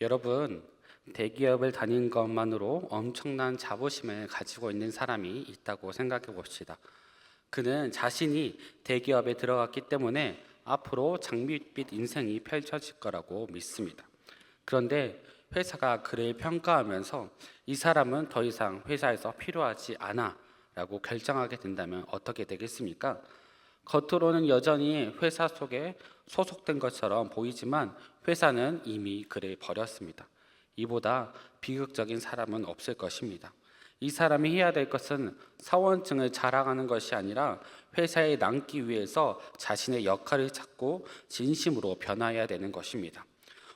여러분, 대기업을 다닌 것만으로 엄청난 자부심을 가지고 있는 사람이 있다고 생각해 봅시다. 그는 자신이 대기업에 들어갔기 때문에 앞으로 장밋빛 인생이 펼쳐질 거라고 믿습니다. 그런데 회사가 그를 평가하면서 이 사람은 더 이상 회사에서 필요하지 않아 라고 결정하게 된다면 어떻게 되겠습니까? 겉으로는 여전히 회사 속에 소속된 것처럼 보이지만 회사는 이미 그를 버렸습니다. 이보다 비극적인 사람은 없을 것입니다. 이 사람이 해야 될 것은 사원증을 자랑하는 것이 아니라 회사에 남기 위해서 자신의 역할을 찾고 진심으로 변화해야 되는 것입니다.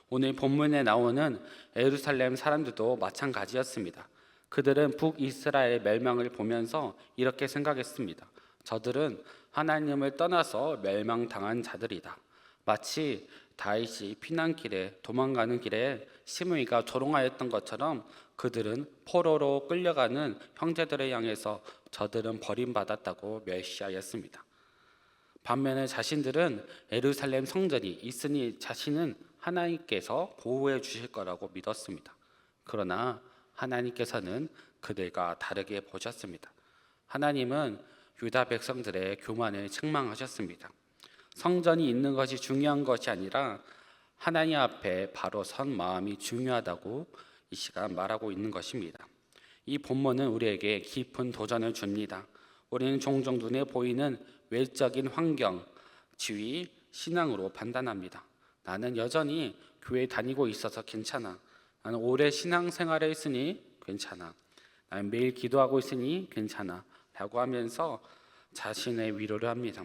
오늘 본문에 나오는 예루살렘 사람들도 마찬가지였습니다. 그들은 북이스라엘 멸망을 보면서 이렇게 생각했습니다. 저들은 하나님을 떠나서 멸망당한 자들이다. 마치 다윗이 피난길에 도망가는 길에 시므이가 조롱하였던 것처럼 그들은 포로로 끌려가는 형제들을 향해서 저들은 버림받았다고 멸시하였습니다. 반면에 자신들은 예루살렘 성전이 있으니 자신은 하나님께서 보호해 주실 거라고 믿었습니다. 그러나 하나님께서는 그들과 다르게 보셨습니다. 하나님은 유다 백성들의 교만을 책망하셨습니다. 성전이 있는 것이 중요한 것이 아니라 하나님 앞에 바로 선 마음이 중요하다고 이 시간 말하고 있는 것입니다. 이 본문은 우리에게 깊은 도전을 줍니다. 우리는 종종 눈에 보이는 외적인 환경, 지위, 신앙으로 판단합니다. 나는 여전히 교회 다니고 있어서 괜찮아. 나는 오래 신앙생활을 했으니 괜찮아. 나는 매일 기도하고 있으니 괜찮아. 라고 하면서 자신의 위로를 합니다.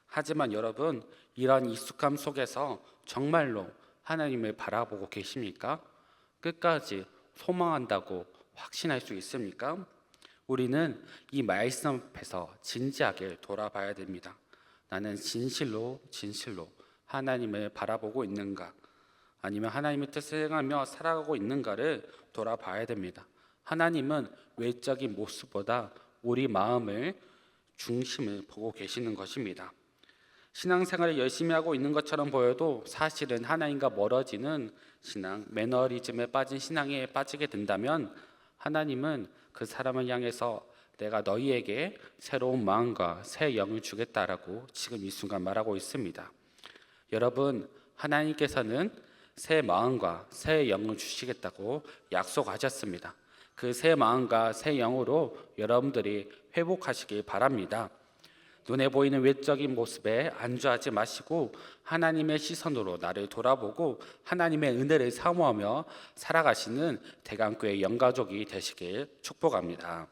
하지만 여러분, 이러한 익숙함 속에서 정말로 하나님을 바라보고 계십니까? 끝까지 소망한다고 확신할 수 있습니까? 우리는 이 말씀 앞에서 진지하게 돌아봐야 됩니다. 나는 진실로 하나님을 바라보고 있는가? 아니면 하나님의 뜻을 행하며 살아가고 있는가를 돌아봐야 됩니다. 하나님은 외적인 모습보다 우리 마음을 중심을 보고 계시는 것입니다. 신앙생활을 열심히 하고 있는 것처럼 보여도 사실은 하나님과 멀어지는 신앙, 매너리즘에 빠진 신앙에 빠지게 된다면 하나님은 그 사람을 향해서 내가 너희에게 새로운 마음과 새 영을 주겠다라고 지금 이 순간 말하고 있습니다. 여러분, 하나님께서는 새 마음과 새 영을 주시겠다고 약속하셨습니다. 그 새 마음과 새 영으로 여러분들이 회복하시길 바랍니다. 눈에 보이는 외적인 모습에 안주하지 마시고 하나님의 시선으로 나를 돌아보고 하나님의 은혜를 사모하며 살아가시는 대강교회 영가족이 되시길 축복합니다.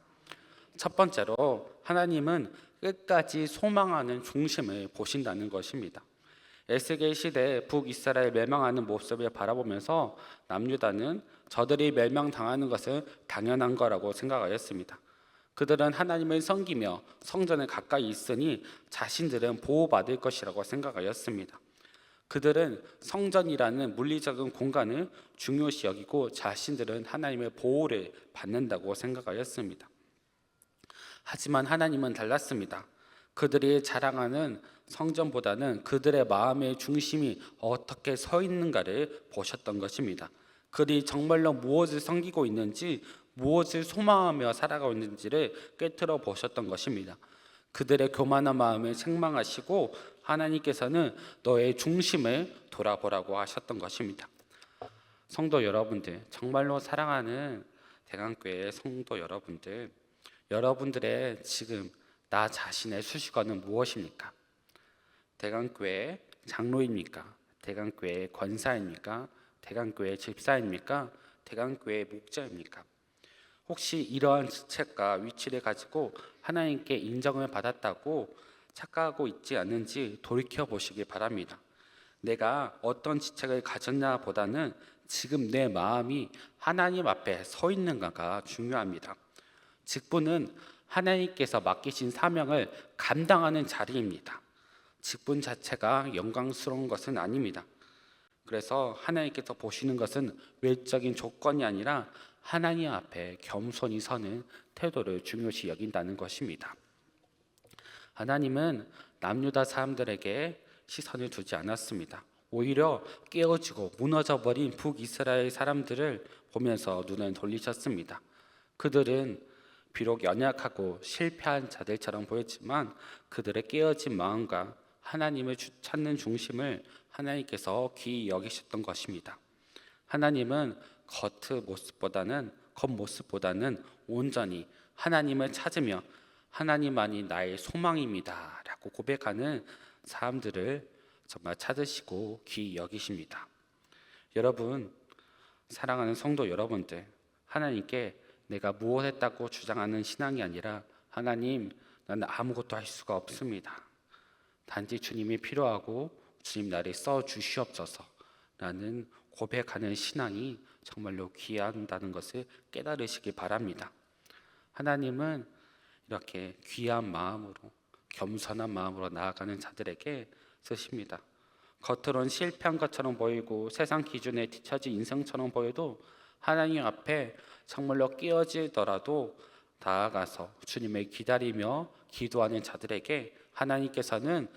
첫 번째로 하나님은 끝까지 소망하는 중심을 보신다는 것입니다. 에스겔 시대 북이스라엘 멸망하는 모습을 바라보면서 남유다는 저들이 멸망당하는 것은 당연한 거라고 생각하였습니다. 그들은 하나님을 섬기며 성전에 가까이 있으니 자신들은 보호받을 것이라고 생각하였습니다. 그들은 성전이라는 물리적인 공간을 중요시 여기고 자신들은 하나님의 보호를 받는다고 생각하였습니다. 하지만 하나님은 달랐습니다. 그들이 자랑하는 성전보다는 그들의 마음의 중심이 어떻게 서 있는가를 보셨던 것입니다. 그들이 정말로 무엇을 섬기고 있는지, 무엇을 소망하며 살아가고 있는지를 꿰뚫어 보셨던 것입니다. 그들의 교만한 마음을 책망하시고 하나님께서는 너의 중심을 돌아보라고 하셨던 것입니다. 성도 여러분들, 정말로 사랑하는 대강교회 성도 여러분들, 여러분들의 지금 나 자신의 수식어는 무엇입니까? 대강교회 장로입니까? 대강교회 권사입니까? 대강교회 집사입니까? 대강교회 목자입니까? 혹시 이러한 직책과 위치를 가지고 하나님께 인정을 받았다고 착각하고 있지 않는지 돌이켜 보시기 바랍니다. 내가 어떤 직책을 가졌냐 보다는 지금 내 마음이 하나님 앞에 서 있는가가 중요합니다. 직분은 하나님께서 맡기신 사명을 감당하는 자리입니다. 직분 자체가 영광스러운 것은 아닙니다. 그래서 하나님께서 보시는 것은 외적인 조건이 아니라 하나님 앞에 겸손히 서는 태도를 중요시 여긴다는 것입니다. 하나님은 남유다 사람들에게 시선을 두지 않았습니다. 오히려 깨어지고 무너져 버린 북이스라엘 사람들을 보면서 눈을 돌리셨습니다. 그들은 비록 연약하고 실패한 자들처럼 보였지만 그들의 깨어진 마음과 하나님을 찾는 중심을 하나님께서 귀히 여기셨던 것입니다. 하나님은 겉모습보다는 온전히 하나님을 찾으며 하나님만이 나의 소망입니다 라고 고백하는 사람들을 정말 찾으시고 귀히 여기십니다. 여러분, 사랑하는 성도 여러분들, 하나님께 내가 무엇했다고 주장하는 신앙이 아니라 하나님, 나는 아무것도 할 수가 없습니다. 단지 주님이 필요하고 주님 나를 써주시옵소서 라는 고백하는 신앙이 정말로 귀한다는 것을 깨달으시기 바랍니다. 하나님은 이렇게 귀한 마음으로, 겸손한 마음으로 나아가는 자들에게 쓰십니다. 겉으론 실패한 것처럼 보이고 세상 기준에 뒤처진 인생처럼 보여도 하나님 앞에 정말로 깨어지더라도 나아가서 주님을 기다리며 기도하는 자들에게 하나님께서는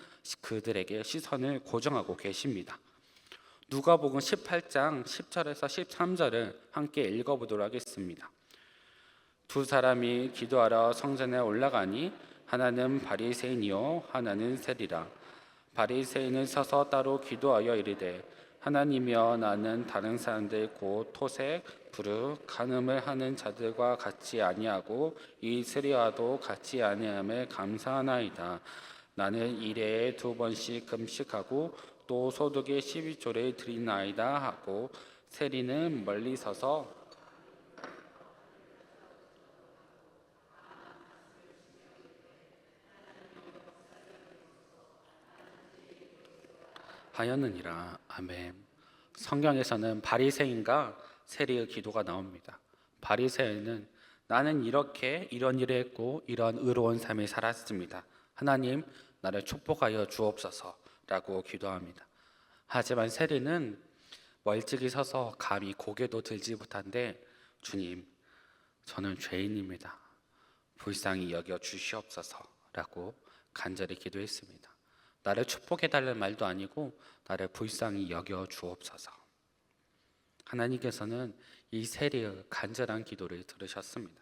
그들에게 시선을 고정하고 계십니다. 누가복음 18장 10절에서 13절을 함께 읽어보도록 하겠습니다. 두 사람이 기도하러 성전에 올라가니 하나는 바리새인이요 하나는 세리라. 바리새인은 서서 따로 기도하여 이르되 하나님이여, 나는 다른 사람들 곧 토색, 부르, 간음을 하는 자들과 같이 아니하고 이 세리와도 같이 아니함에 감사하나이다. 나는 일에 2번씩 금식하고 또 소득의 12조를 드리나이다 하고, 세리는 멀리 서서 하였느니라. 아멘. 성경에서는 바리새인과 세리의 기도가 나옵니다. 바리새인은 나는 이렇게 이런 일을 했고 이런 의로운 삶을 살았습니다. 하나님, 나를 축복하여 주옵소서 라고 기도합니다. 하지만 세리는 멀찍이 서서 감히 고개도 들지 못한데, 주님, 저는 죄인입니다. 불쌍히 여겨 주시옵소서 라고 간절히 기도했습니다. 나를 축복해달라는 말도 아니고 나를 불쌍히 여겨 주옵소서. 하나님께서는 이 세리의 간절한 기도를 들으셨습니다.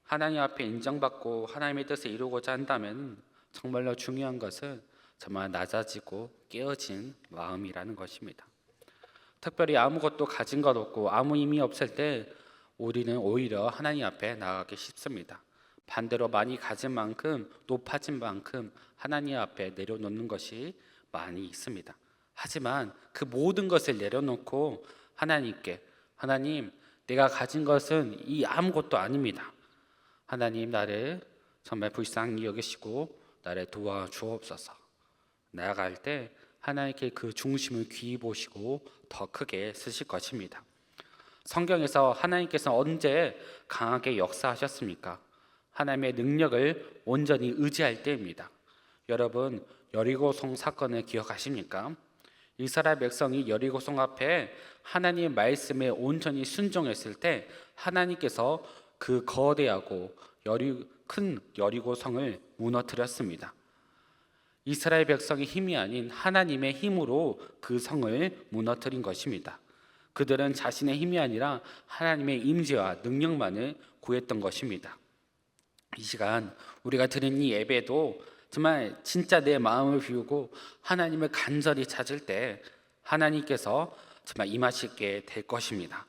하나님 앞에 인정받고 하나님의 뜻을 이루고자 한다면 정말로 중요한 것은 정말 낮아지고 깨어진 마음이라는 것입니다. 특별히 아무것도 가진 것 없고 아무 힘이 없을 때 우리는 오히려 하나님 앞에 나아가기 쉽습니다. 반대로 많이 가진 만큼, 높아진 만큼 하나님 앞에 내려놓는 것이 많이 있습니다. 하지만 그 모든 것을 내려놓고 하나님께, 하나님, 내가 가진 것은 이 아무것도 아닙니다. 하나님, 나를 정말 불쌍히 여기시고 나를 도와주옵소서. 나아갈 때 하나님께 그 중심을 귀히 보시고 더 크게 쓰실 것입니다. 성경에서 하나님께서 언제 강하게 역사하셨습니까? 하나님의 능력을 온전히 의지할 때입니다. 여러분, 여리고성 사건을 기억하십니까? 이스라엘 백성이 여리고성 앞에 하나님의 말씀에 온전히 순종했을 때 하나님께서 그 거대하고 큰 여리고성을 무너뜨렸습니다. 이스라엘 백성의 힘이 아닌 하나님의 힘으로 그 성을 무너뜨린 것입니다. 그들은 자신의 힘이 아니라 하나님의 임재와 능력만을 구했던 것입니다. 이 시간 우리가 드린 이 예배도 정말 진짜 내 마음을 비우고 하나님을 간절히 찾을 때 하나님께서 정말 임하시게 될 것입니다.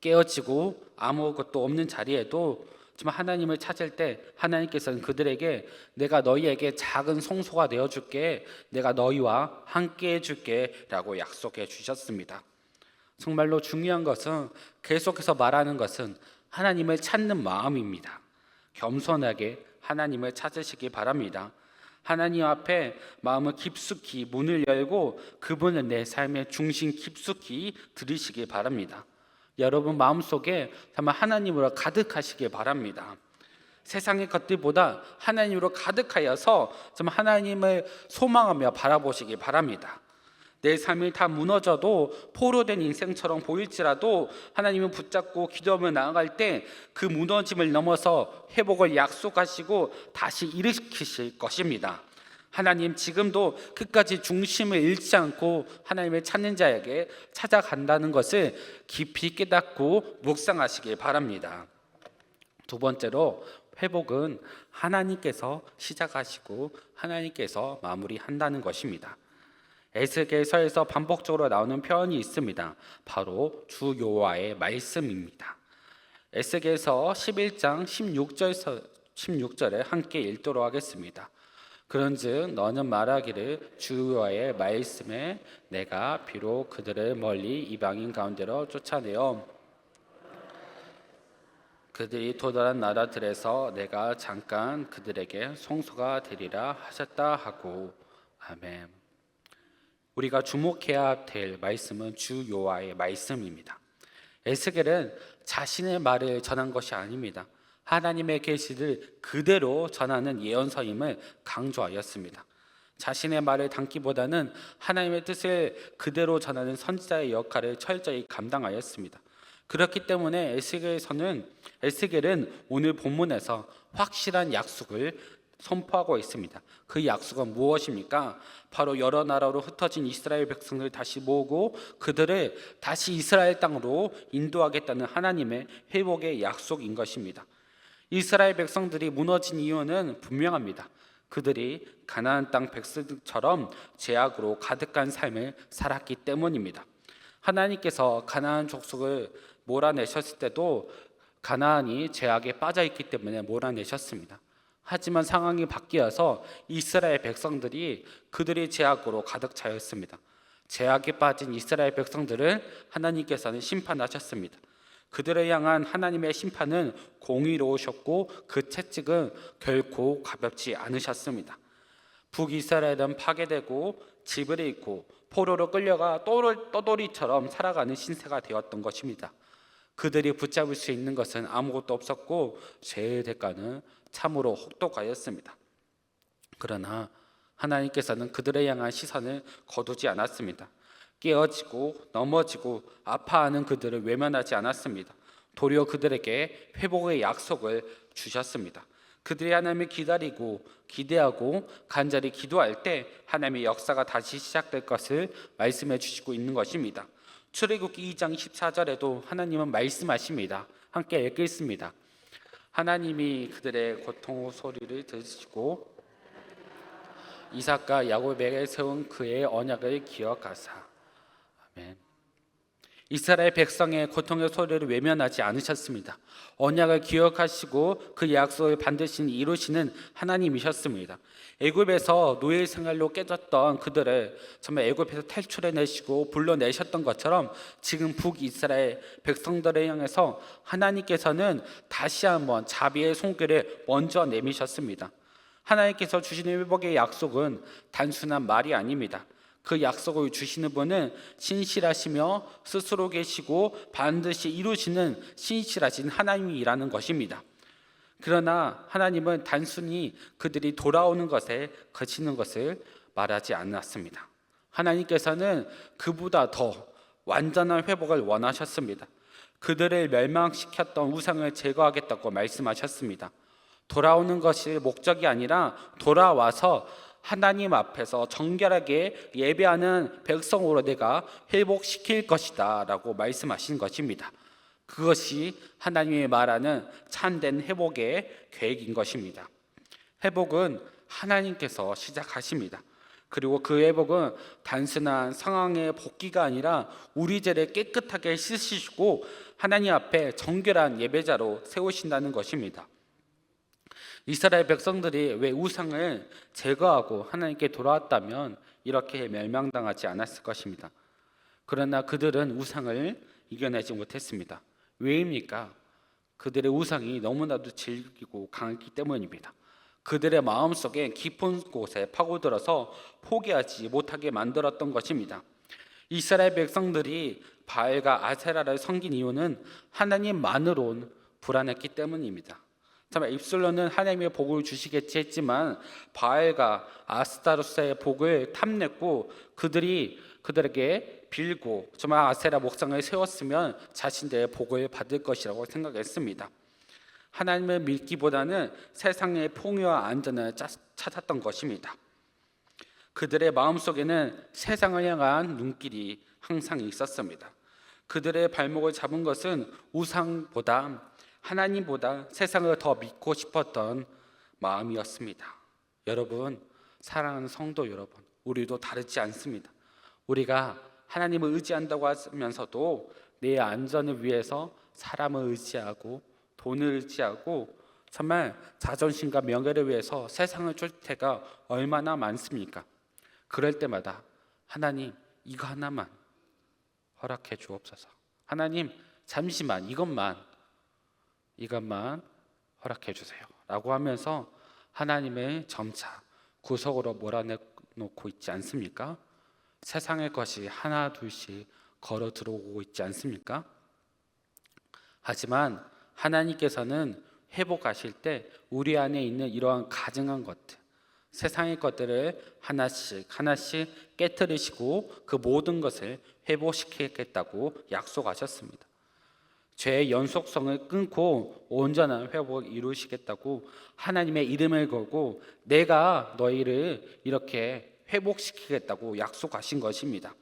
깨어지고 아무것도 없는 자리에도 정말 하나님을 찾을 때 하나님께서는 그들에게 내가 너희에게 작은 송소가 되어줄게, 내가 너희와 함께 해줄게 라고 약속해 주셨습니다. 정말로 중요한 것은, 계속해서 말하는 것은 하나님을 찾는 마음입니다. 겸손하게 하나님을 찾으시기 바랍니다. 하나님 앞에 마음을 깊숙이 문을 열고 그분을 내 삶의 중심 깊숙이 들이시기 바랍니다. 여러분 마음속에 정말 하나님으로 가득하시기 바랍니다. 세상의 것들보다 하나님으로 가득하여서 정말 하나님을 소망하며 바라보시기 바랍니다. 내 삶이 다 무너져도 포로된 인생처럼 보일지라도 하나님을 붙잡고 기도하며 나아갈 때 그 무너짐을 넘어서 회복을 약속하시고 다시 일으키실 것입니다. 하나님 지금도 끝까지 중심을 잃지 않고 하나님을 찾는 자에게 찾아간다는 것을 깊이 깨닫고 묵상하시길 바랍니다. 두 번째로, 회복은 하나님께서 시작하시고 하나님께서 마무리한다는 것입니다. 에스겔서에서 반복적으로 나오는 표현이 있습니다. 바로 주 여호와의 말씀입니다. 에스겔서 11장 16절에 함께 읽도록 하겠습니다. 그런즉 너는 말하기를 주 여호와의 말씀에 내가 비록 그들을 멀리 이방인 가운데로 쫓아내어 그들이 도달한 나라들에서 내가 잠깐 그들에게 송수가 되리라 하셨다 하고. 아멘. 우리가 주목해야 될 말씀은 주 여호와의 말씀입니다. 에스겔은 자신의 말을 전한 것이 아닙니다. 하나님의 계시를 그대로 전하는 예언서임을 강조하였습니다. 자신의 말을 담기보다는 하나님의 뜻을 그대로 전하는 선지자의 역할을 철저히 감당하였습니다. 그렇기 때문에 에스겔은 오늘 본문에서 확실한 약속을 선포하고 있습니다. 그 약속은 무엇입니까? 바로 여러 나라로 흩어진 이스라엘 백성을 다시 모으고 그들을 다시 이스라엘 땅으로 인도하겠다는 하나님의 회복의 약속인 것입니다. 이스라엘 백성들이 무너진 이유는 분명합니다. 그들이 가나안 땅 백성들처럼 죄악으로 가득한 삶을 살았기 때문입니다. 하나님께서 가나안 족속을 몰아내셨을 때도 가나안이 죄악에 빠져 있기 때문에 몰아내셨습니다. 하지만 상황이 바뀌어서 이스라엘 백성들이 그들의 죄악으로 가득 차였습니다. 죄악에 빠진 이스라엘 백성들을 하나님께서는 심판하셨습니다. 그들을 향한 하나님의 심판은 공의로우셨고 그 채찍은 결코 가볍지 않으셨습니다. 북이스라엘은 파괴되고 집을 잃고 포로로 끌려가 떠돌이처럼 살아가는 신세가 되었던 것입니다. 그들이 붙잡을 수 있는 것은 아무것도 없었고 죄의 대가는 참으로 혹독하였습니다. 그러나 하나님께서는 그들을 향한 시선을 거두지 않았습니다. 깨어지고 넘어지고 아파하는 그들을 외면하지 않았습니다. 도리어 그들에게 회복의 약속을 주셨습니다. 그들이 하나님을 기다리고 기대하고 간절히 기도할 때 하나님의 역사가 다시 시작될 것을 말씀해 주시고 있는 것입니다. 출애굽기 2장 14절에도 하나님은 말씀하십니다. 함께 읽겠습니다. 하나님이 그들의 고통 소리를 들으시고 이삭과 야곱에게 세운 그의 언약을 기억하사. 아멘. 이스라엘 백성의 고통의 소리를 외면하지 않으셨습니다. 언약을 기억하시고 그 약속을 반드시 이루시는 하나님이셨습니다. 애굽에서 노예 생활로 깨졌던 그들을 정말 애굽에서 탈출해내시고 불러내셨던 것처럼 지금 북이스라엘 백성들을 향해서 하나님께서는 다시 한번 자비의 손길을 먼저 내미셨습니다. 하나님께서 주시는 회복의 약속은 단순한 말이 아닙니다. 그 약속을 주시는 분은 신실하시며 스스로 계시고 반드시 이루시는 신실하신 하나님이라는 것입니다. 그러나 하나님은 단순히 그들이 돌아오는 것에 그치는 것을 말하지 않았습니다. 하나님께서는 그보다 더 완전한 회복을 원하셨습니다. 그들을 멸망시켰던 우상을 제거하겠다고 말씀하셨습니다. 돌아오는 것이 목적이 아니라 돌아와서 하나님 앞에서 정결하게 예배하는 백성으로 내가 회복시킬 것이다 라고 말씀하신 것입니다. 그것이 하나님이 말하는 참된 회복의 계획인 것입니다. 회복은 하나님께서 시작하십니다. 그리고 그 회복은 단순한 상황의 복귀가 아니라 우리 죄를 깨끗하게 씻으시고 하나님 앞에 정결한 예배자로 세우신다는 것입니다. 이스라엘 백성들이 왜 우상을 제거하고 하나님께 돌아왔다면 이렇게 멸망당하지 않았을 것입니다. 그러나 그들은 우상을 이겨내지 못했습니다. 왜입니까? 그들의 우상이 너무나도 질기고 강했기 때문입니다. 그들의 마음속에 깊은 곳에 파고들어서 포기하지 못하게 만들었던 것입니다. 이스라엘 백성들이 바알과 아세라를 섬긴 이유는 하나님만으로는 불안했기 때문입니다. 정말 입술로는 하나님의 복을 주시겠지 했지만 바알과 아스타로스의 복을 탐냈고 그들에게 빌고 정말 아세라 목상을 세웠으면 자신들의 복을 받을 것이라고 생각했습니다. 하나님을 믿기보다는 세상의 풍요와 안전을 찾았던 것입니다. 그들의 마음속에는 세상을 향한 눈길이 항상 있었습니다. 그들의 발목을 잡은 것은 우상보다, 하나님보다 세상을 더 믿고 싶었던 마음이었습니다. 여러분, 사랑하는 성도 여러분, 우리도 다르지 않습니다. 우리가 하나님을 의지한다고 하면서도 내 안전을 위해서 사람을 의지하고 돈을 의지하고 정말 자존심과 명예를 위해서 세상을 쫓을 때가 얼마나 많습니까? 그럴 때마다 하나님, 이거 하나만 허락해 주옵소서. 하나님, 잠시만 이것만 허락해 주세요 라고 하면서 하나님의 점차 구석으로 몰아넣고 있지 않습니까? 세상의 것이 하나 둘씩 걸어 들어오고 있지 않습니까? 하지만 하나님께서는 회복하실 때 우리 안에 있는 이러한 가증한 것들, 세상의 것들을 하나씩 깨뜨리시고 그 모든 것을 회복시키겠다고 약속하셨습니다. 죄의 연속성을 끊고 온전한 회복을 이루시겠다고 하나님의 이름을 걸고 내가 너희를 이렇게 회복시키겠다고 약속하신 것입니다.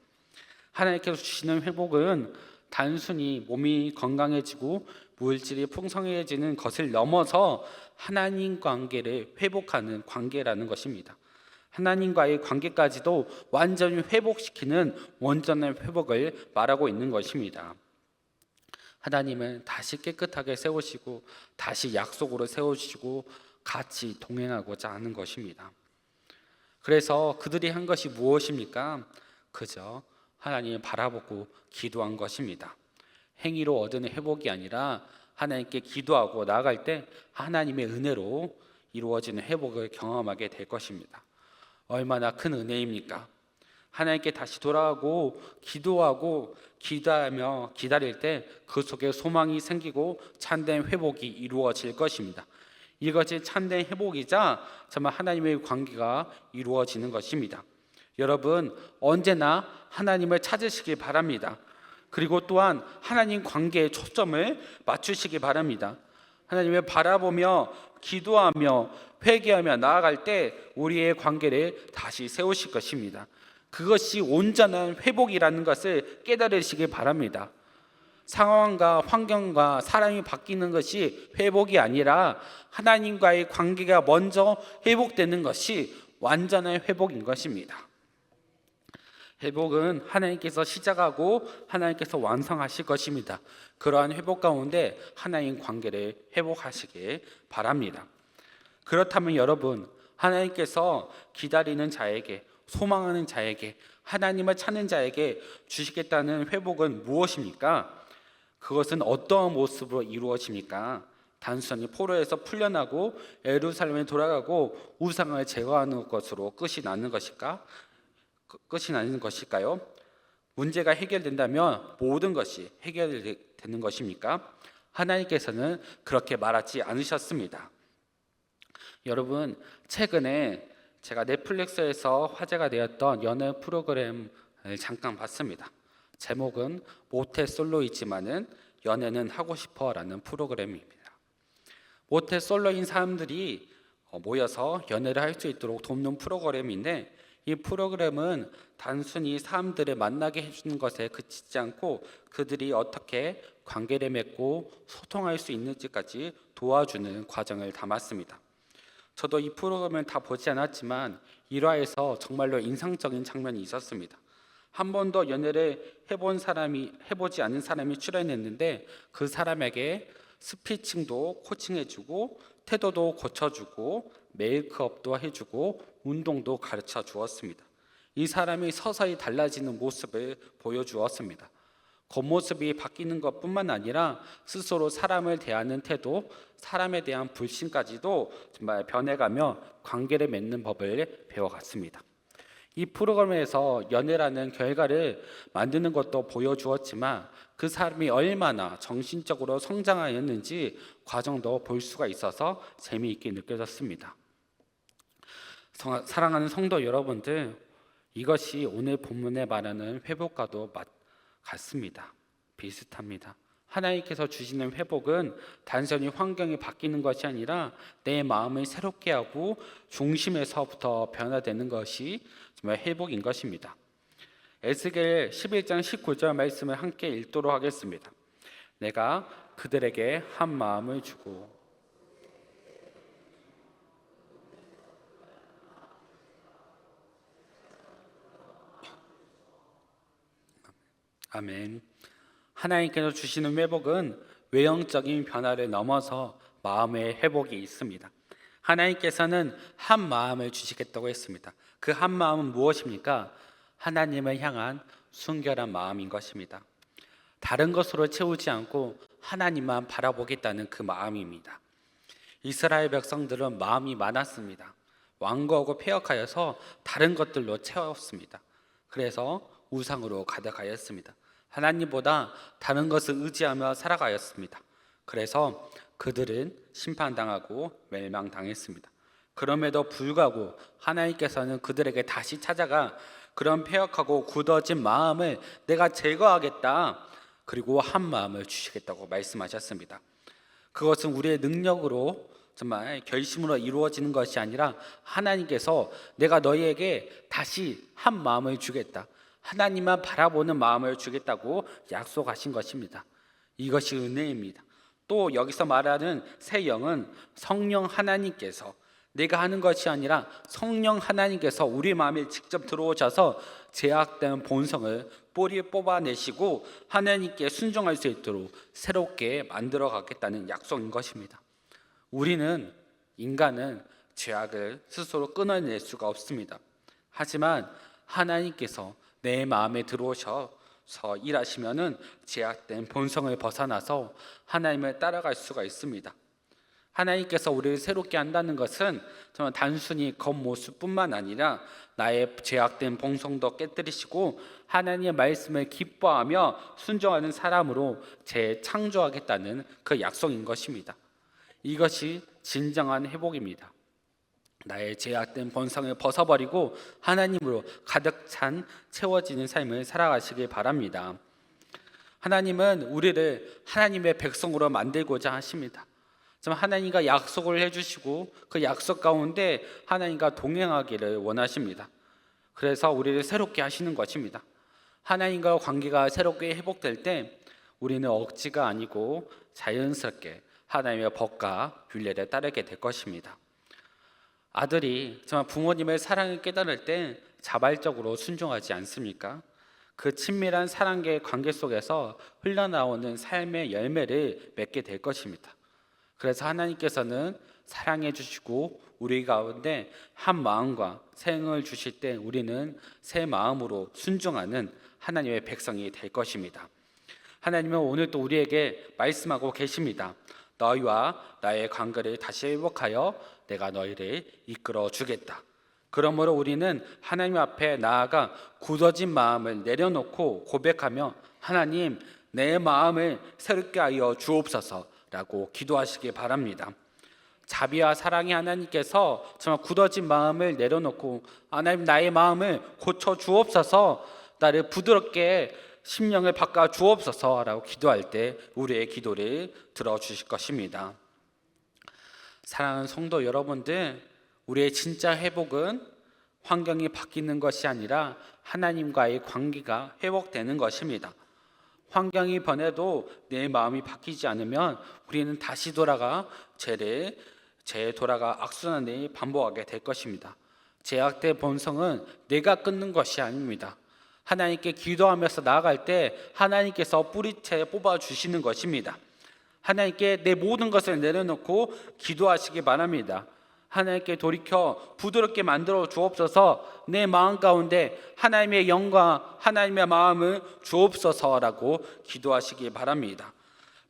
하나님께서 주시는 회복은 단순히 몸이 건강해지고 물질이 풍성해지는 것을 넘어서 하나님 관계를 회복하는 관계라는 것입니다. 하나님과의 관계까지도 완전히 회복시키는 온전한 회복을 말하고 있는 것입니다. 하나님은 다시 깨끗하게 세우시고 다시 약속으로 세우시고 같이 동행하고자 하는 것입니다. 그래서 그들이 한 것이 무엇입니까? 그저 하나님을 바라보고 기도한 것입니다. 행위로 얻은 회복이 아니라 하나님께 기도하고 나아갈 때 하나님의 은혜로 이루어지는 회복을 경험하게 될 것입니다. 얼마나 큰 은혜입니까? 하나님께 다시 돌아가고 기도하며 기다릴 때 그 속에 소망이 생기고 참된 회복이 이루어질 것입니다. 이것이 참된 회복이자 정말 하나님의 관계가 이루어지는 것입니다. 여러분, 언제나 하나님을 찾으시기 바랍니다. 그리고 또한 하나님 관계에 초점을 맞추시기 바랍니다. 하나님을 바라보며 기도하며 회개하며 나아갈 때 우리의 관계를 다시 세우실 것입니다. 그것이 온전한 회복이라는 것을 깨달으시기 바랍니다. 상황과 환경과 사람이 바뀌는 것이 회복이 아니라 하나님과의 관계가 먼저 회복되는 것이 완전한 회복인 것입니다. 회복은 하나님께서 시작하고 하나님께서 완성하실 것입니다. 그러한 회복 가운데 하나님 관계를 회복하시길 바랍니다. 그렇다면 여러분, 하나님께서 기다리는 자에게, 소망하는 자에게, 하나님을 찾는 자에게 주시겠다는 회복은 무엇입니까? 그것은 어떠한 모습으로 이루어집니까? 단순히 포로에서 풀려나고 예루살렘에 돌아가고 우상을 제거하는 것으로 끝이 나는 것일까요? 문제가 해결된다면 모든 것이 해결되는 것입니까? 하나님께서는 그렇게 말하지 않으셨습니다. 여러분, 최근에 제가 넷플릭스에서 화제가 되었던 연애 프로그램을 잠깐 봤습니다. 제목은 모태솔로이지만은 연애는 하고 싶어라는 프로그램입니다. 모태솔로인 사람들이 모여서 연애를 할 수 있도록 돕는 프로그램인데, 이 프로그램은 단순히 사람들을 만나게 해주는 것에 그치지 않고 그들이 어떻게 관계를 맺고 소통할 수 있는지까지 도와주는 과정을 담았습니다. 저도 이 프로그램을 다 보지 않았지만 1화에서 정말로 인상적인 장면이 있었습니다. 한 번도 연애를 해보지 않은 사람이 출연했는데 그 사람에게 스피칭도 코칭해주고 태도도 고쳐주고 메이크업도 해주고 운동도 가르쳐 주었습니다. 이 사람이 서서히 달라지는 모습을 보여주었습니다. 겉모습이 바뀌는 것뿐만 아니라 스스로 사람을 대하는 태도, 사람에 대한 불신까지도 정말 변해가며 관계를 맺는 법을 배워갔습니다. 이 프로그램에서 연애라는 결과를 만드는 것도 보여주었지만 그 사람이 얼마나 정신적으로 성장하였는지 과정도 볼 수가 있어서 재미있게 느껴졌습니다. 사랑하는 성도 여러분들, 이것이 오늘 본문에 말하는 회복과도 같습니다. 비슷합니다. 하나님께서 주시는 회복은 단순히 환경이 바뀌는 것이 아니라 내 마음을 새롭게 하고 중심에서부터 변화되는 것이 정말 회복인 것입니다. 에스겔 11장 19절 말씀을 함께 읽도록 하겠습니다. 내가 그들에게 한 마음을 주고 아멘. 하나님께서 주시는 회복은 외형적인 변화를 넘어서 마음의 회복이 있습니다. 하나님께서는 한 마음을 주시겠다고 했습니다. 그 한 마음은 무엇입니까? 하나님을 향한 순결한 마음인 것입니다. 다른 것으로 채우지 않고 하나님만 바라보겠다는 그 마음입니다. 이스라엘 백성들은 마음이 많았습니다. 완고하고 패역하여서 다른 것들로 채웠습니다. 그래서 우상으로 가득하였습니다. 하나님보다 다른 것을 의지하며 살아가였습니다. 그래서 그들은 심판당하고 멸망당했습니다. 그럼에도 불구하고 하나님께서는 그들에게 다시 찾아가 그런 패역하고 굳어진 마음을 내가 제거하겠다, 그리고 한 마음을 주시겠다고 말씀하셨습니다. 그것은 우리의 능력으로 정말 결심으로 이루어지는 것이 아니라 하나님께서 내가 너희에게 다시 한 마음을 주겠다, 하나님만 바라보는 마음을 주겠다고 약속하신 것입니다. 이것이 은혜입니다. 또 여기서 말하는 새 영은 성령 하나님께서, 내가 하는 것이 아니라 성령 하나님께서 우리 마음에 직접 들어오셔서 제약된 본성을 뿌리 뽑아내시고 하나님께 순종할 수 있도록 새롭게 만들어 가겠다는 약속인 것입니다. 우리는, 인간은 죄악을 스스로 끊어낼 수가 없습니다. 하지만 하나님께서 내 마음에 들어오셔서 일하시면은 제약된 본성을 벗어나서 하나님을 따라갈 수가 있습니다. 하나님께서 우리를 새롭게 한다는 것은 정말 단순히 겉모습뿐만 아니라 나의 제약된 본성도 깨뜨리시고 하나님의 말씀을 기뻐하며 순종하는 사람으로 재창조하겠다는 그 약속인 것입니다. 이것이 진정한 회복입니다. 나의 제약된 본성을 벗어버리고 하나님으로 가득 찬 채워지는 삶을 살아가시길 바랍니다. 하나님은 우리를 하나님의 백성으로 만들고자 하십니다. 하나님과 약속을 해주시고 그 약속 가운데 하나님과 동행하기를 원하십니다. 그래서 우리를 새롭게 하시는 것입니다. 하나님과 관계가 새롭게 회복될 때 우리는 억지가 아니고 자연스럽게 하나님의 법과 율례를 따르게 될 것입니다. 아들이 정말 부모님의 사랑을 깨달을 때 자발적으로 순종하지 않습니까? 그 친밀한 사랑의 관계 속에서 흘러나오는 삶의 열매를 맺게 될 것입니다. 그래서 하나님께서는 사랑해 주시고 우리 가운데 한 마음과 새 영을 주실 때 우리는 새 마음으로 순종하는 하나님의 백성이 될 것입니다. 하나님은 오늘 또 우리에게 말씀하고 계십니다. 너희와 나의 관계를 다시 회복하여 내가 너희를 이끌어 주겠다. 그러므로 우리는 하나님 앞에 나아가 굳어진 마음을 내려놓고 고백하며 하나님, 내 마음을 새롭게 하여 주옵소서라고 기도하시기 바랍니다. 자비와 사랑의 하나님께서 정말 굳어진 마음을 내려놓고 하나님, 나의 마음을 고쳐 주옵소서, 나를 부드럽게 심령을 바꿔 주옵소서라고 기도할 때 우리의 기도를 들어주실 것입니다. 사랑하는 성도 여러분들, 우리의 진짜 회복은 환경이 바뀌는 것이 아니라 하나님과의 관계가 회복되는 것입니다. 환경이 변해도 내 마음이 바뀌지 않으면 우리는 다시 돌아가 악순환을 반복하게 될 것입니다. 제약된 본성은 내가 끊는 것이 아닙니다. 하나님께 기도하면서 나아갈 때 하나님께서 뿌리채 뽑아주시는 것입니다. 하나님께 내 모든 것을 내려놓고 기도하시기 바랍니다. 하나님께 돌이켜 부드럽게 만들어 주옵소서, 내 마음 가운데 하나님의 영광, 하나님의 마음을 주옵소서라고 기도하시기 바랍니다.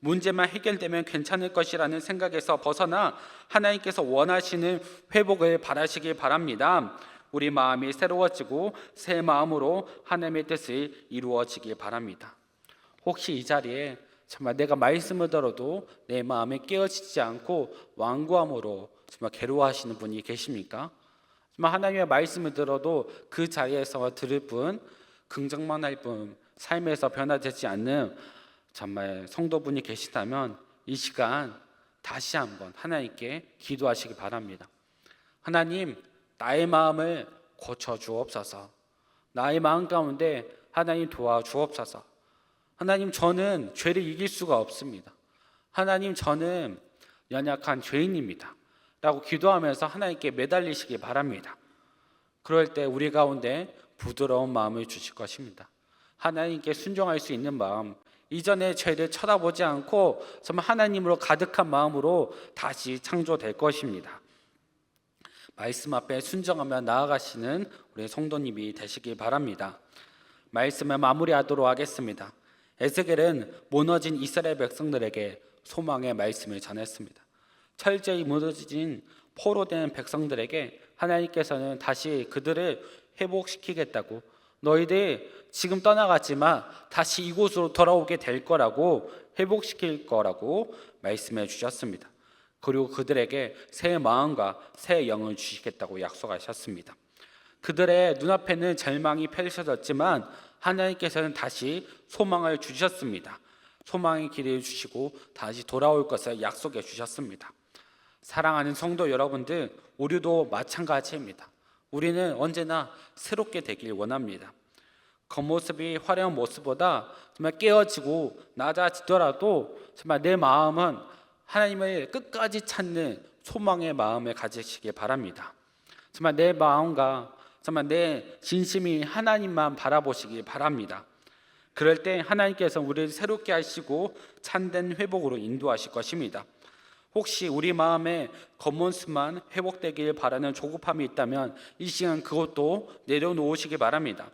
문제만 해결되면 괜찮을 것이라는 생각에서 벗어나 하나님께서 원하시는 회복을 바라시기 바랍니다. 우리 마음이 새로워지고 새 마음으로 하나님의 뜻이 이루어지기 바랍니다. 혹시 이 자리에 정말 내가 말씀을 들어도 내 마음에 깨어지지 않고 완고함으로 정말 괴로워하시는 분이 계십니까? 정말 하나님의 말씀을 들어도 그 자리에서 들을 뿐, 긍정만 할 뿐, 삶에서 변화되지 않는 정말 성도분이 계시다면 이 시간 다시 한번 하나님께 기도하시기 바랍니다. 하나님, 나의 마음을 고쳐 주옵소서. 나의 마음 가운데 하나님 도와주옵소서. 하나님, 저는 죄를 이길 수가 없습니다. 하나님, 저는 연약한 죄인입니다 라고 기도하면서 하나님께 매달리시기 바랍니다. 그럴 때 우리 가운데 부드러운 마음을 주실 것입니다. 하나님께 순종할 수 있는 마음, 이전의 죄를 쳐다보지 않고 정말 하나님으로 가득한 마음으로 다시 창조될 것입니다. 말씀 앞에 순종하며 나아가시는 우리 성도님이 되시기 바랍니다. 말씀을 마무리하도록 하겠습니다. 에스겔은 무너진 이스라엘 백성들에게 소망의 말씀을 전했습니다. 철저히 무너진 포로된 백성들에게 하나님께서는 다시 그들을 회복시키겠다고, 너희들 지금 떠나갔지만 다시 이곳으로 돌아오게 될 거라고, 회복시킬 거라고 말씀해 주셨습니다. 그리고 그들에게 새 마음과 새 영을 주시겠다고 약속하셨습니다. 그들의 눈앞에는 절망이 펼쳐졌지만 하나님께서는 다시 소망을 주셨습니다. 소망의 길을 주시고 다시 돌아올 것을 약속해 주셨습니다. 사랑하는 성도 여러분들, 우리도 마찬가지입니다. 우리는 언제나 새롭게 되길 원합니다. 겉모습이 화려한 모습보다 정말 깨어지고 낮아지더라도 정말 내 마음은 하나님을 끝까지 찾는 소망의 마음을 가지시길 바랍니다. 정말 내 마음과 정말 내 진심이 하나님만 바라보시길 바랍니다. 그럴 때 하나님께서 우리를 새롭게 하시고 참된 회복으로 인도하실 것입니다. 혹시 우리 마음에 겉모습만 회복되길 바라는 조급함이 있다면 이 시간 그것도 내려놓으시기 바랍니다.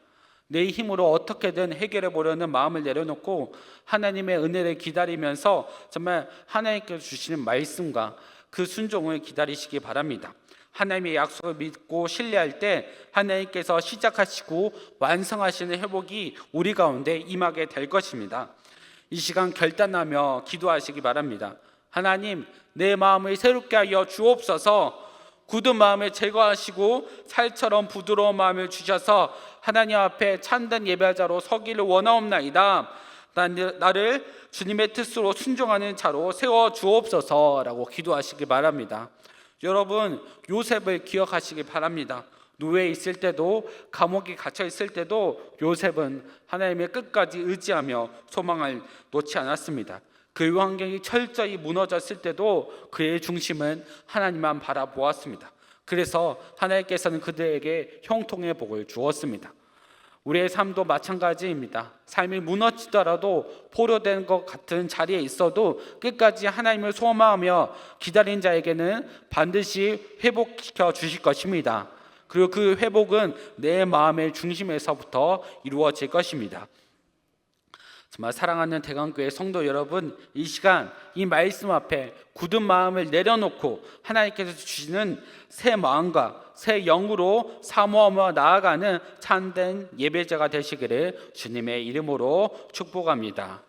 내 힘으로 어떻게든 해결해 보려는 마음을 내려놓고 하나님의 은혜를 기다리면서 정말 하나님께서 주시는 말씀과 그 순종을 기다리시기 바랍니다. 하나님의 약속을 믿고 신뢰할 때 하나님께서 시작하시고 완성하시는 회복이 우리 가운데 임하게 될 것입니다. 이 시간 결단하며 기도하시기 바랍니다. 하나님, 내 마음을 새롭게 하여 주옵소서. 굳은 마음을 제거하시고 살처럼 부드러운 마음을 주셔서 하나님 앞에 참된 예배자로 서기를 원하옵나이다. 나를 주님의 뜻으로 순종하는 자로 세워 주옵소서라고 기도하시기 바랍니다. 여러분, 요셉을 기억하시기 바랍니다. 노예에 있을 때도, 감옥에 갇혀 있을 때도 요셉은 하나님의 끝까지 의지하며 소망을 놓지 않았습니다. 그 환경이 철저히 무너졌을 때도 그의 중심은 하나님만 바라보았습니다. 그래서 하나님께서는 그들에게 형통의 복을 주었습니다. 우리의 삶도 마찬가지입니다. 삶이 무너지더라도 포로된 것 같은 자리에 있어도 끝까지 하나님을 소망하며 기다린 자에게는 반드시 회복시켜 주실 것입니다. 그리고 그 회복은 내 마음의 중심에서부터 이루어질 것입니다. 정말 사랑하는 대강교회 성도 여러분, 이 시간 이 말씀 앞에 굳은 마음을 내려놓고 하나님께서 주시는 새 마음과 새 영으로 사모하며 나아가는 참된 예배자가 되시기를 주님의 이름으로 축복합니다.